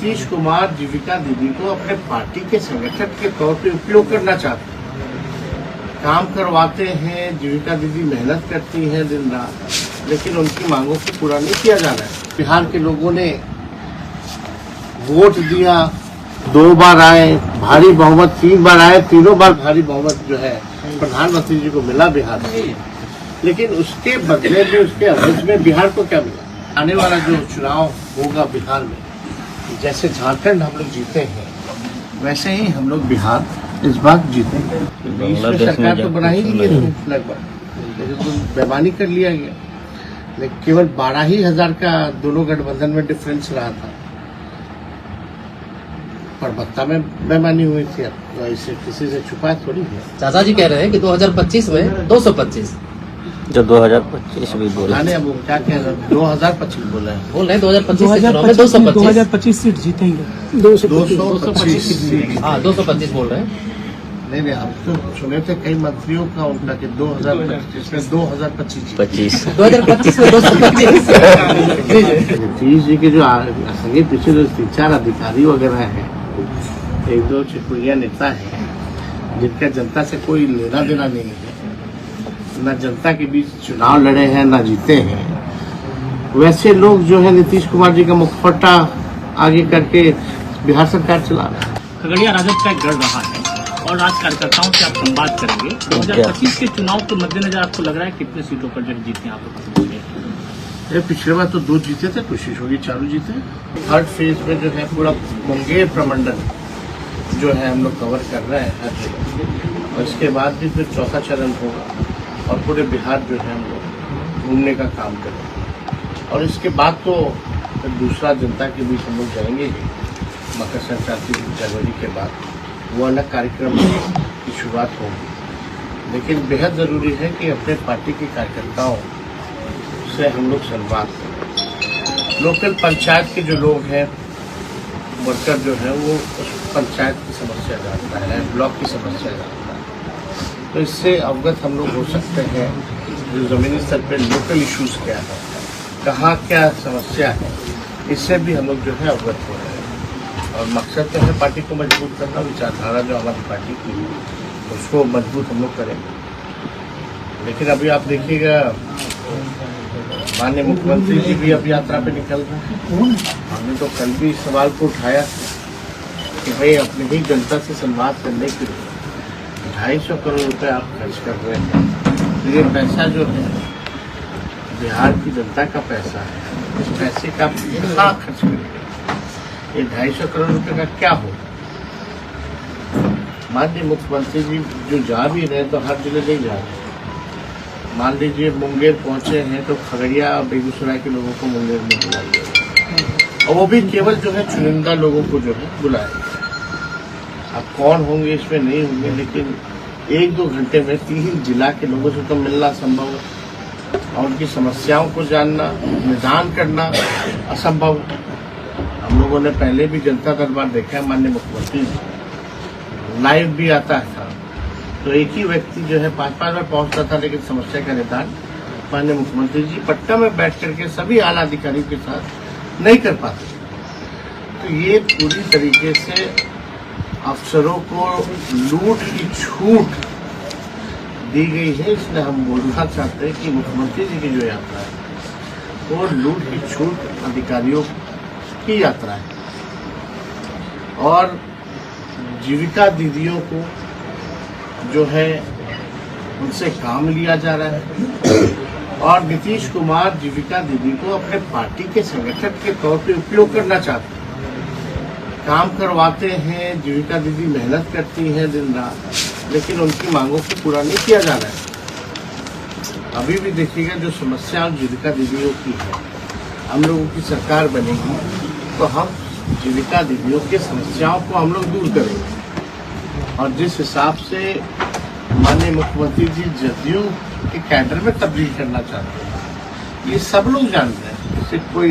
नीतीश कुमार जीविका दीदी को अपने पार्टी के संगठन के तौर पे उपयोग करना चाहते हैं। काम करवाते हैं, जीविका दीदी मेहनत करती हैं दिन रात, लेकिन उनकी मांगों को पूरा नहीं किया जा रहा है। बिहार के लोगों ने वोट दिया, 2 बार आए, भारी बहुमत 3 बार आए, तीनों बार भारी बहुमत जो है प्रधानमंत्री जी को मिला बिहार में। लेकिन उसके बदले में, उसके अवध में बिहार को क्या मिला? आने वाला जो चुनाव होगा बिहार में, जैसे झारखंड हम लोग जीते हैं, वैसे ही हम लोग बिहार इस बार जीतेंगे। सरकार तो बना ही लिए लगभग, लेकिन तो बेईमानी कर लिया गया। लेकिन केवल 12,000 का दोनों गठबंधन में डिफरेंस रहा था, पर बत्ता में बेईमानी हुई थी। अब इसे किसी से छुपा थोड़ी है। चाचा जी कह रहे हैं कि 2025 में 225, जो 2025 भी बोला। अब वो क्या कह रहे हैं? 2025 बोल रहे हैं। बोल रहे हैं 2025 के चुनाव में 225, 2025 सीट जीतेंगे। 225 सीट। हाँ 225 बोल रहे हैं। नहीं, हम तो सुने थे कई मंत्रियों का उनका कि 2025 में 2025 2025 में 225। नीतीश जी के जो संगे पीछे जो 3-4 अधिकारी वगैरह हैं, 1-2 चिटपुड़िया नेता हैं, जिनका जनता से कोई लेना देना नहीं है, न जनता के बीच चुनाव लड़े हैं, न जीते हैं, वैसे लोग जो है नीतीश कुमार जी का मुखपट्टा आगे करके बिहार सरकार चला रहा है। खगड़िया राजद का एक गढ़ रहा है और आज कार्यकर्ताओं से आप संवाद करेंगे। 2025 के चुनाव के मद्देनजर आपको लग रहा है कितने सीटों पर जब जीते आप लोग? पिछले बार तो 2 जीते थे, कोशिश होगी 4 जीते। थर्ड फेज में जो है पूरा मुंगेर प्रमंडल जो है हम लोग कवर कर रहे हैं हर जगह, और इसके बाद भी फिर चौथा चरण होगा और पूरे बिहार जो है हम लोग घूमने का काम करेंगे। और इसके बाद तो दूसरा जनता के बीच हम लोग जाएंगे ही। मकर संक्रांति जनवरी के बाद वो अलग कार्यक्रम की शुरुआत होगी, लेकिन बेहद ज़रूरी है कि अपने पार्टी के कार्यकर्ताओं से हम लोग संवाद करें। लोकल पंचायत के जो लोग हैं, वर्कर जो है, वो उस पंचायत की समस्या जानता है, ब्लॉक की समस्या जानता है, तो इससे अवगत हम लोग हो सकते हैं जो ज़मीनी स्तर पर लोकल इश्यूज़ क्या है, कहाँ क्या समस्या है, इससे भी हम लोग जो है अवगत हो रहे हैं। और मकसद तो है पार्टी को मजबूत करना, विचारधारा जो हमारी पार्टी की है उसको मजबूत हम लोग करेंगे। लेकिन अभी आप देखिएगा, माननीय मुख्यमंत्री जी भी अब यात्रा पे निकल रहे हैं। हमने तो कल भी इस सवाल को उठाया कि भाई अपनी ही जनता से संवाद करने के लिए 250 करोड़ रुपए आप खर्च कर रहे हैं। ये पैसा जो है बिहार की जनता का पैसा है, इस पैसे का कहाँ खर्च करेंगे? ये 250 करोड़ रुपए का क्या हो? माननीय मुख्यमंत्री जी जो जा भी रहे तो हर जिले नहीं जा रहे। मान लीजिए मुंगेर पहुंचे हैं तो खगड़िया बेगूसराय के लोगों को मुंगेर में बुलाइए, और वो भी केवल जो है चुनिंदा लोगों को जो है बुलाएंगे। अब कौन होंगे इसमें नहीं होंगे, लेकिन 1-2 घंटे में 3 जिला के लोगों से तो मिलना संभव है और उनकी समस्याओं को जानना, निदान करना असंभव है। हम लोगों ने पहले भी जनता दरबार देखा है, माननीय मुख्यमंत्री जी लाइव भी आता था, तो एक ही व्यक्ति जो है 5-5 बार पहुंचता था, लेकिन समस्या का निदान माननीय मुख्यमंत्री जी पटना में बैठ करके सभी आला अधिकारियों के साथ नहीं कर पाते। तो ये पूरी तरीके से अफसरों को लूट की छूट दी गई है। इसलिए हम बोलना चाहते हैं कि मुख्यमंत्री जी की जो यात्रा है वो लूट की छूट अधिकारियों की यात्रा है, और जीविका दीदियों को जो है उनसे काम लिया जा रहा है, और नीतीश कुमार जीविका दीदी को अपने पार्टी के संगठन के तौर पे उपयोग करना चाहते हैं। काम करवाते हैं, जीविका दीदी मेहनत करती हैं दिन रात, लेकिन उनकी मांगों को पूरा नहीं किया जा रहा है। अभी भी देखिएगा जो समस्या जीविका दीदियों की है, हम लोगों की सरकार बनेगी तो हम जीविका दीदियों की समस्याओं को हम लोग दूर करेंगे। और जिस हिसाब से माननीय मुख्यमंत्री जी जदयू के कैडर में तब्दील करना चाहते हैं, ये सब लोग जानते हैं, इससे कोई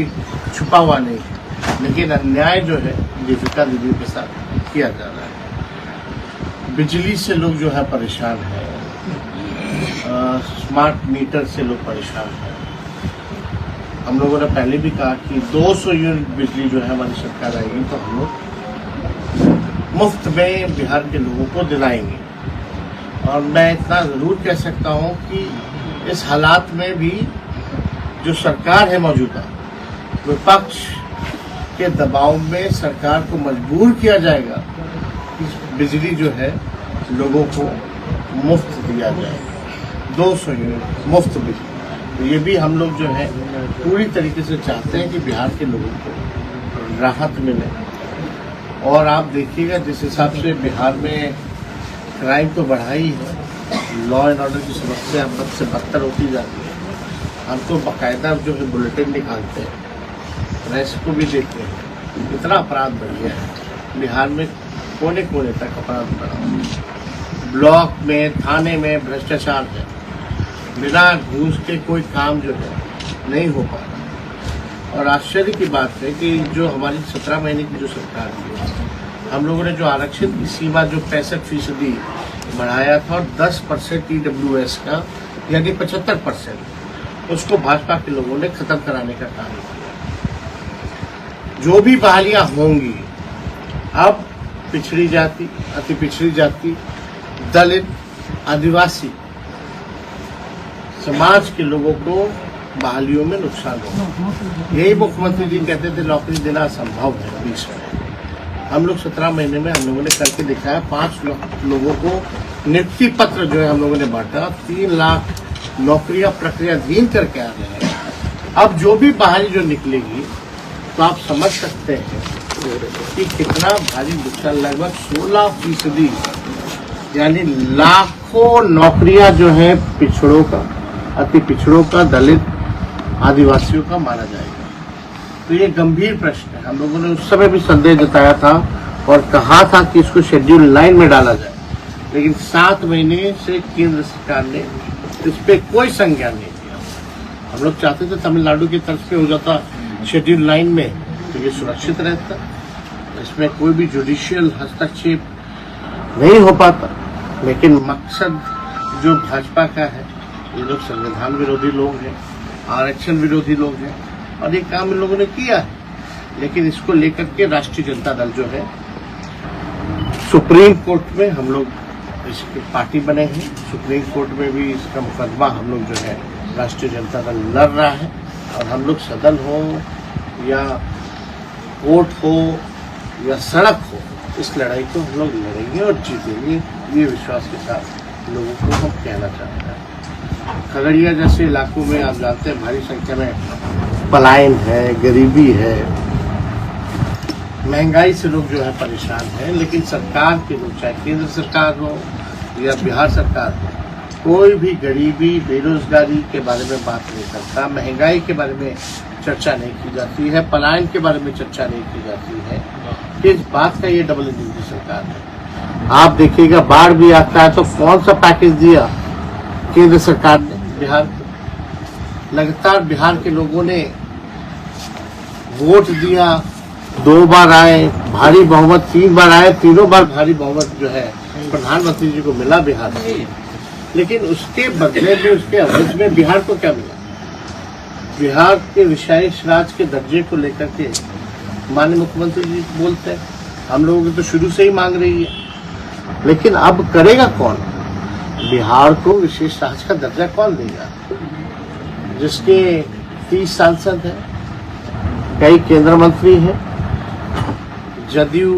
छुपा हुआ नहीं है। लेकिन अन्याय जो है जीविका दीदियों के साथ किया जा रहा है। बिजली से लोग जो है परेशान है, स्मार्ट मीटर से लोग परेशान हैं, हम लोगों ने पहले भी कहा कि 200 यूनिट बिजली जो है हमारी सरकार आएगी तो हम लोग मुफ्त में बिहार के लोगों को दिलाएंगे। और मैं इतना ज़रूर कह सकता हूँ कि इस हालात में भी जो सरकार है मौजूदा, विपक्ष के दबाव में सरकार को मजबूर किया जाएगा कि बिजली जो है लोगों को मुफ्त दिया जाए, 200 यूनिट मुफ्त बिजली। तो ये भी हम लोग जो है पूरी तरीके से चाहते हैं कि बिहार के लोगों को राहत मिले। और आप देखिएगा जिस हिसाब से बिहार में क्राइम तो बढ़ा ही है, लॉ एंड ऑर्डर की समस्या बद से बदतर होती जाती है। हम तो बाकायदा जो है बुलेटिन निकालते हैं, प्रेस को भी देखते हैं, इतना अपराध बढ़ गया है बिहार में, कोने कोने तक अपराध बढ़ा। ब्लॉक में, थाने में भ्रष्टाचार है, बिना घूस के कोई काम जो है नहीं हो पा रहा। और आश्चर्य की बात है कि जो हमारी 17 महीने की जो सरकार थी, हम लोगों ने जो आरक्षण की सीमा जो 65% बढ़ाया था और 10% EWS का यानी 75%, उसको भाजपा के लोगों ने खत्म कराने का काम किया। जो भी बहालियां होंगी अब पिछड़ी जाति, अति पिछड़ी जाति, दलित, आदिवासी समाज के लोगों को बहालियों में नुकसान होगा। यही मुख्यमंत्री जी कहते थे नौकरी देना असंभव है 20 में। हम लोग 17 महीने में हम लोगों ने करके दिखाया। 5 लोगों को नियुक्ति पत्र जो है हम लोगों ने बांटा, 3 लाख नौकरियां प्रक्रियाधीन करके आ रहे हैं। अब जो भी बहाली जो निकलेगी तो आप समझ सकते हैं कि कितना भारी नुकसान, लगभग 16% यानी लाखों नौकरियां जो है पिछड़ों का, अति पिछड़ों का, दलित, आदिवासियों का मारा जाएगा। तो ये गंभीर प्रश्न है। हम लोगों ने उस समय भी संदेह जताया था और कहा था कि इसको शेड्यूल 9 में डाला जाए, लेकिन 7 महीने से केंद्र सरकार ने इस पे कोई संज्ञान नहीं दिया। हम लोग चाहते थे तमिलनाडु की तरफ पे हो जाता शेड्यूल 9 में, तो ये सुरक्षित रहता, इसमें कोई भी जुडिशियल हस्तक्षेप नहीं हो पाता। लेकिन मकसद जो भाजपा का है, ये लोग संविधान विरोधी लोग हैं, आरक्षण विरोधी लोग हैं और ये काम इन लोगों ने किया है। लेकिन इसको लेकर के राष्ट्रीय जनता दल जो है सुप्रीम कोर्ट में हम लोग इसकी पार्टी बने हैं। सुप्रीम कोर्ट में भी इसका मुकदमा हम लोग जो है राष्ट्रीय जनता दल लड़ रहा है। और हम लोग सदन हो या कोर्ट हो या सड़क हो, इस लड़ाई को हम लोग लड़ेंगे और जीतेंगे, ये विश्वास के साथ लोगों को हम कहना चाहते हैं। खगड़िया जैसे इलाकों में आप जानते हैं भारी संख्या में पलायन है, गरीबी है, महंगाई से लोग जो है परेशान हैं। लेकिन सरकार के लोग, चाहे केंद्र सरकार हो या बिहार सरकार हो, कोई भी गरीबी, बेरोजगारी के बारे में बात नहीं करता, महंगाई के बारे में चर्चा नहीं की जाती है, पलायन के बारे में चर्चा नहीं की जाती है। इस बात का ये डबल इंजन की सरकार है। आप देखिएगा बाढ़ भी आता है तो कौन सा पैकेज दिया केंद्र सरकार ने बिहार को। लगातार बिहार के लोगों ने वोट दिया, 2 बार आए, भारी बहुमत 3 बार आए, तीनों बार भारी बहुमत जो है प्रधानमंत्री जी को मिला बिहार से। लेकिन उसके बदले में, उसके अवध में बिहार को क्या मिला? बिहार के विशेष राज्य के दर्जे को लेकर के माननीय मुख्यमंत्री जी बोलते हैं, हम लोगों की तो शुरू से ही मांग रही है। लेकिन अब करेगा कौन? बिहार को विशेष राज्य का दर्जा कौन देगा? जिसके 30 सांसद हैं, कई केंद्र मंत्री हैं, जदयू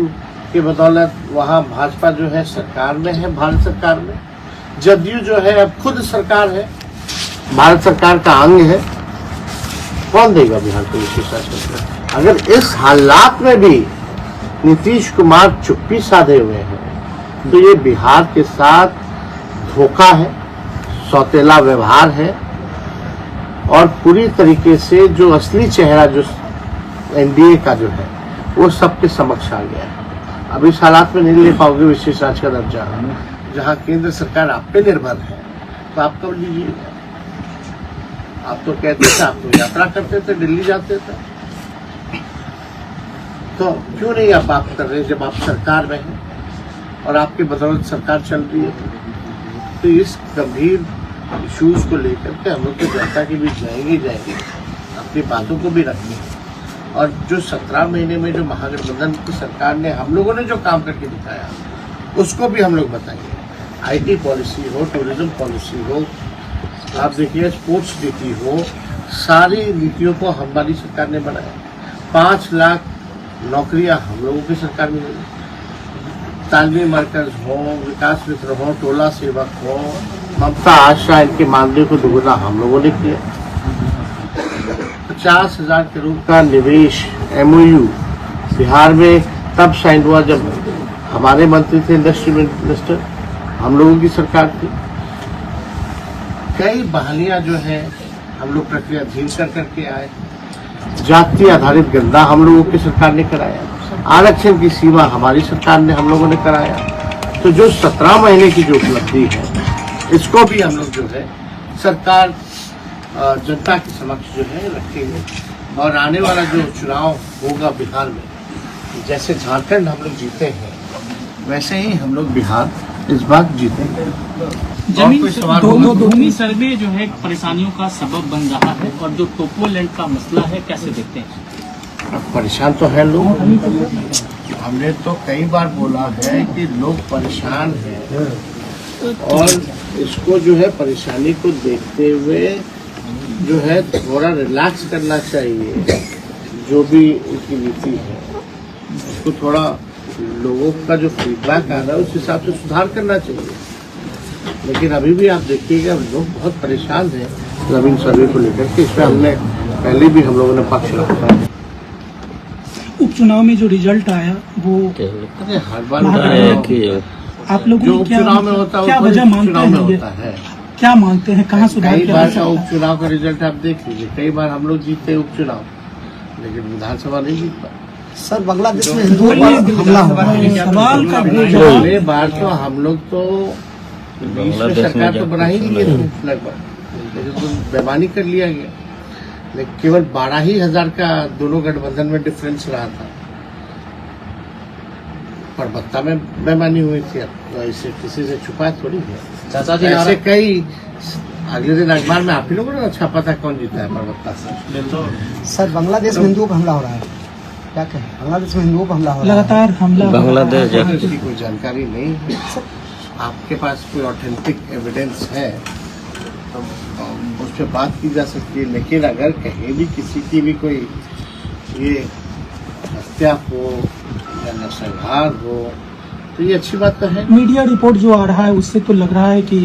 के बदौलत वहाँ भाजपा जो है सरकार में है, भारत सरकार में। जदयू जो है अब खुद सरकार है, भारत सरकार का अंग है। कौन देगा बिहार को विशेष राज्य? अगर इस हालात में भी नीतीश कुमार चुप्पी साधे हुए हैं तो ये बिहार के साथ धोखा है, सौतेला व्यवहार है और पूरी तरीके से जो असली चेहरा जो एनडीए का जो है वो सबके समक्ष आ गया है। अब इस हालात में नहीं ले पाओगे विशेष राज्य का दर्जा, जहाँ केंद्र सरकार आप पे निर्भर है, तो आप कब लीजिएगा? आप तो कहते थे, आप तो यात्रा करते थे, दिल्ली जाते थे, तो क्यों नहीं आप बात कर रहे जब आप सरकार में हैं और आपके बदौलत सरकार चल रही है? तो इस गंभीर इश्यूज को लेकर के हम लोग तो जनता के बीच जाएंगे। अब अपनी बातों को भी रखें और जो 17 महीने में जो महागठबंधन की सरकार ने हम लोगों ने जो काम करके दिखाया उसको भी हम लोग बताएंगे। IT पॉलिसी हो, टूरिज्म पॉलिसी हो, आप देखिए स्पोर्ट्स नीति हो, सारी नीतियों को हमारी सरकार ने बनाया। 5 लाख नौकरियां हम लोगों की सरकार में मिली। तालमेल मरकज हो, विकास मित्र हो, टोला सेवक हो, ममता आशा, इनके मानदेय को दुगुना हम लोगों ने किया। 50,000 करोड़ का निवेश MOU बिहार में तब साइन हुआ जब हमारे मंत्री थे इंडस्ट्री मिनिस्टर, हम लोगों की सरकार थी। कई बहालियां जो है हम लोग प्रक्रियाधीन कर करके आए। जाति आधारित गंदा हम लोगों की सरकार ने कराया। आरक्षण की सीमा हमारी सरकार ने हम लोगों ने कराया। तो जो 17 महीने की जो उपलब्धि है इसको भी हम लोग जो है सरकार जनता के समक्ष जो है रखेंगे। और आने वाला जो चुनाव होगा बिहार में, जैसे झारखंड हम लोग जीते हैं वैसे ही हम लोग बिहार इस बार जीतेंगे। जमीन कोई सवाल भूमि सर्वे जो है परेशानियों का सबब बन रहा है और जो टोपोलैंड का मसला है कैसे देखते हैं? परेशान तो है लोग। हमने तो कई बार बोला है कि लोग परेशान हैं और इसको जो है परेशानी को देखते हुए जो है थोड़ा रिलैक्स करना चाहिए। जो भी इनकी नीति है उसको थोड़ा लोगों का जो फीडबैक आ रहा है उस हिसाब से सुधार करना चाहिए। लेकिन अभी भी आप देखिएगा लोग बहुत परेशान हैं जमीन सर्वे को लेकर के। इसमें हमने पहले भी हम लोगों ने पक्ष रखा है। उपचुनाव में जो रिजल्ट आया वो अरे हर बार आप लोगों जो को क्या उपचुनाव में होता है क्या वो वजह मानते चुनाव में हैं? होता है। क्या मानते हैं, कहाँ सुधार कई किया बार जा का सकता है? उपचुनाव का रिजल्ट आप देख लीजिए। कई बार हम लोग जीते उपचुनाव, लेकिन विधानसभा नहीं जीत पाए। सर बांग्लादेश में हिंदुओं पर हमला हुआ है। सवाल का बोझ पहले बार तो हम लोग तो बीच में सरकार तो बना ही लिए थे लगभग, लेकिन तो बेमानी कर लिया गया। लेकिन केवल 12,000 का दोनों गठबंधन में डिफरेंस रहा था। परबत्ता में बेमानी हुई थी। अब तो ऐसे किसी से छुपाया थोड़ी है। चाचा जी ऐसे कई अगले दिन अखबार में आप ही लोगों ने छापा था कौन जीता है परबत्ता से। सर बांग्लादेश में हिंदुओं पर हमला हो रहा है, क्या कहें? बांग्लादेश में हिंदुओं पर हमला हो रहा है। लगातार हमला बांग्लादेश इसकी कोई जानकारी नहीं है। आपके पास कोई ऑथेंटिक एविडेंस है तो उस पर बात की जा सकती है। लेकिन अगर कहीं भी किसी की भी कोई ये हत्या हो या नरसंहार हो तो ये अच्छी बात तो है। मीडिया रिपोर्ट जो आ रहा है उससे तो लग रहा है कि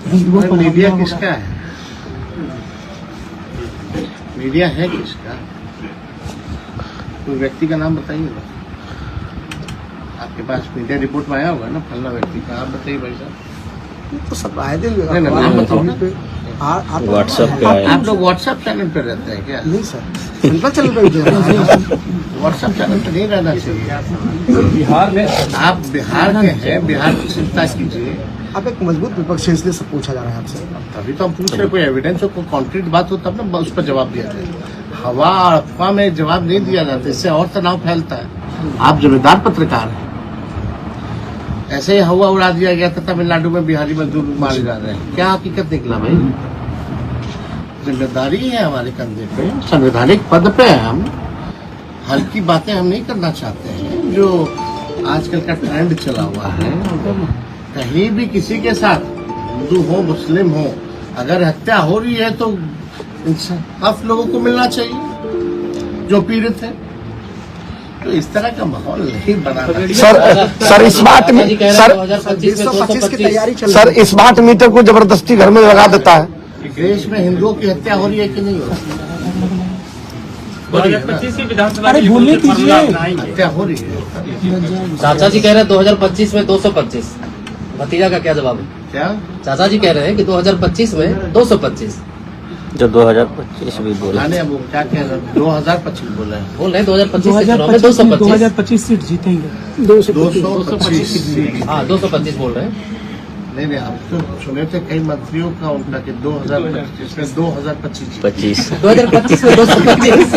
हिंदुओं पर मीडिया हमला हो किसका रहा है? मीडिया है किसका? कोई व्यक्ति का नाम बताइए ना। आपके पास मीडिया रिपोर्ट में आया होगा ना फलना व्यक्ति का, आप बताइए भाई साहब। तो सब आए दिन नहीं, नाम बताओ ना। व्हाट्सएप पे आया। आप लोग व्हाट्सएप चैनल पर रहते हैं क्या? नहीं सर, सिंपल चल रही है। व्हाट्सएप चैनल पर नहीं रहना चाहिए। बिहार में आप बिहार के हैं, बिहार की चिंता कीजिए। आप एक मजबूत विपक्ष है इसलिए सब पूछा जा रहा है आपसे। तभी तो हम पूछ रहे, कोई एविडेंस हो, कोई कॉन्क्रीट बात हो तब ना उस पर जवाब दिया जाए। हवा अफवाह में जवाब नहीं दिया जाता, इससे और तनाव फैलता है। आप जिम्मेदार पत्रकार हैं। ऐसे ही हवा उड़ा दिया गया था तमिलनाडु में बिहारी मजदूर मारे जा रहे हैं, क्या हकीकत निकला भाई? जिम्मेदारी है हमारे कंधे पे, संवैधानिक पद पे है हम। हल्की बातें हम नहीं करना चाहते हैं। जो आजकल का ट्रेंड चला हुआ है, कहीं भी किसी के साथ हिंदू हो मुस्लिम हो अगर हत्या हो रही है तो इंसाफ लोगों को मिलना चाहिए जो पीड़ित है। तो इस तरह का माहौल नहीं बनाना। सर इस बात में सर 225 की तैयारी चल सर इस बात मीटर को जबरदस्ती घर में लगा देता है। देश में हिंदुओं की हत्या हो रही है कि नहीं हो रही? 2025 की विधानसभा अरे बोलने दीजिए। हत्या हो रही है। चाचा जी कह रहे हैं 2025 में 225। भतीजा का क्या जवाब है? क्या चाचा जी कह रहे हैं कि 2025 में 225। जो 2025 भी बोला। जाने अब वो क्या कह रहे हैं? 2025 बोल रहे हैं। बोल रहे हैं 2025 के चुनाव में 2025 में 225। 2025 सीट जीतेंगे। 225 हाँ 225 बोल रहे हैं। नहीं हम तो सुने थे कई मंत्रियों का उनका कि 2025 में 2025 25 2025 में 225।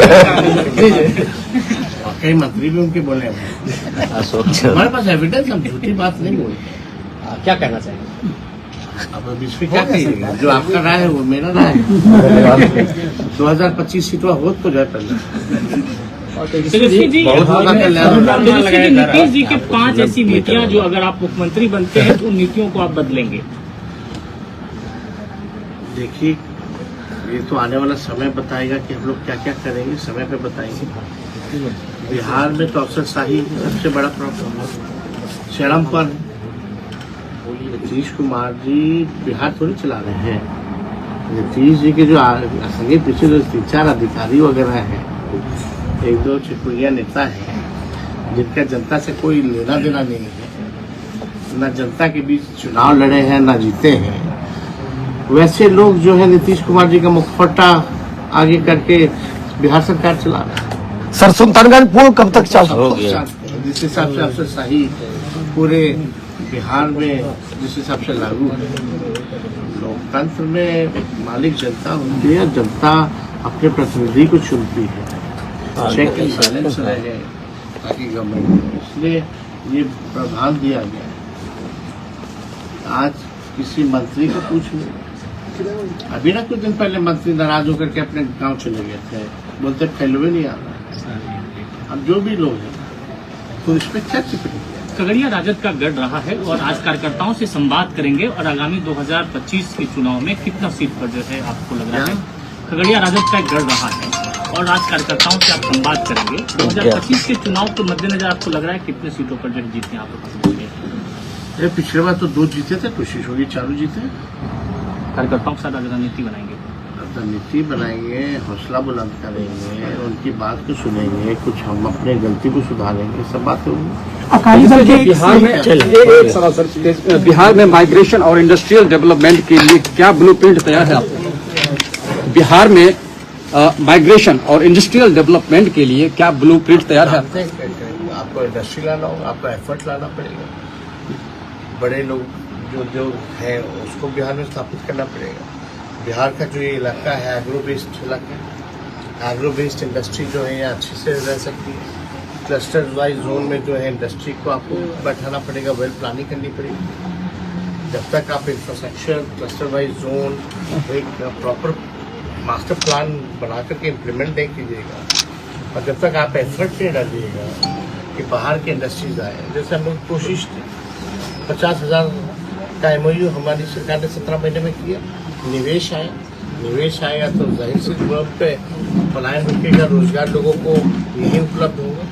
और कई मंत्री भी उनके बोले हैं। अशोक हमारे पास एविडेंस, हम झूठी बात नहीं बोलते। क्या कहना चाहिए? अब बीच में क्या कहिएगा? जो आपका राय है वो मेरा राय है। 2025 सीटों हो तो जाए पहले। तेजस्वी जी, बहुत होगा कल्याण। तेजस्वी जी, नीतीश जी के 5 ऐसी नीतियां जो अगर आप मुख्यमंत्री बनते हैं तो उन नीतियों को आप बदलेंगे। देखिए, ये तो आने वाला समय बताएगा कि हम लोग क्या क्या करेंगे, समय पे बताएंगे। बिहार में तो अफसरशाही सबसे बड़ा प्रॉब्लम है, चरम पर है। नीतीश कुमार जी बिहार थोड़ी चला रहे हैं। नीतीश जी के जो संगे पीछे जो 3-4 अधिकारी वगैरह हैं, 1-2 चिटपुड़िया नेता हैं, जिनका जनता से कोई लेना देना नहीं है, न जनता के बीच चुनाव लड़े हैं न जीते हैं, वैसे लोग जो है नीतीश कुमार जी का मुखपट्टा आगे करके बिहार सरकार चला रहे हैं। सर सुल्तानगंज पुल कब तक चालू हो गया? जिस हिसाब से अफसरशाही पूरे बिहार में जिस हिसाब से लागू है, लोकतंत्र में मालिक जनता होती है, जनता अपने प्रतिनिधि को चुनती है। चेक एंड बैलेंस रहे ताकि गवर्नमेंट, इसलिए ये प्रावधान दिया गया है। आज किसी मंत्री को पूछ लो, अभी ना कुछ दिन पहले मंत्री नाराज होकर के अपने गांव चले गए थे, बोलते फैलवे नहीं आ रहा। अब जो भी लोग हैं तो इस पर क्या टिप्पणी? खगड़िया राजद का गढ़ रहा है और आज कार्यकर्ताओं से संवाद करेंगे और आगामी 2025 के चुनाव में कितना सीट पर जो है आपको लग रहा है? खगड़िया राजद का गढ़ रहा है और आज कार्यकर्ताओं से आप संवाद करेंगे। 2025 के चुनाव के मद्देनजर आपको लग रहा है कितने सीटों पर जो जीतने आपको पसंद है? पिछले बार तो 2 जीते थे, कोशिश होगी 4 जीते। कार्यकर्ताओं के साथ आज रणनीति बनाएंगे, रणनीति बनाएंगे, हौसला बुलंद करेंगे, उनकी बात को सुनेंगे, कुछ हम अपने गलती को सुधारेंगे, सब बातें होंगी। अकाली दल के बिहार में एक सवाल सर, बिहार में माइग्रेशन और इंडस्ट्रियल डेवलपमेंट के लिए क्या ब्लूप्रिंट तैयार है आपको? बिहार में माइग्रेशन और इंडस्ट्रियल डेवलपमेंट के लिए क्या ब्लूप्रिंट तैयार है? आपको इंडस्ट्री लाना होगा, आपको एफर्ट लाना पड़ेगा, बड़े लोग जो है उसको बिहार में स्थापित करना पड़ेगा। बिहार का जो ये इलाका है एग्रो बेस्ड इलाका है, एग्रो बेस्ड इंडस्ट्री जो है यहाँ अच्छी से रह सकती है। क्लस्टर वाइज जोन में जो है इंडस्ट्री को आपको बैठाना पड़ेगा, वेल प्लानिंग करनी पड़ेगी। जब तक आप इंफ्रास्ट्रक्चर क्लस्टर वाइज जोन एक प्रॉपर मास्टर प्लान बना करके इम्प्लीमेंट नहीं कीजिएगा और जब तक आप एफर्ट नहीं डालिएगा कि बाहर की इंडस्ट्रीज आए, जैसे हम लोग कोशिश की 50,000 का MOU हमारी सरकार ने 17 महीने में किया। निवेश आएगा तो जाहिर सी तौर पे पलायन रुकेगा, रोजगार लोगों को यही उपलब्ध होगा।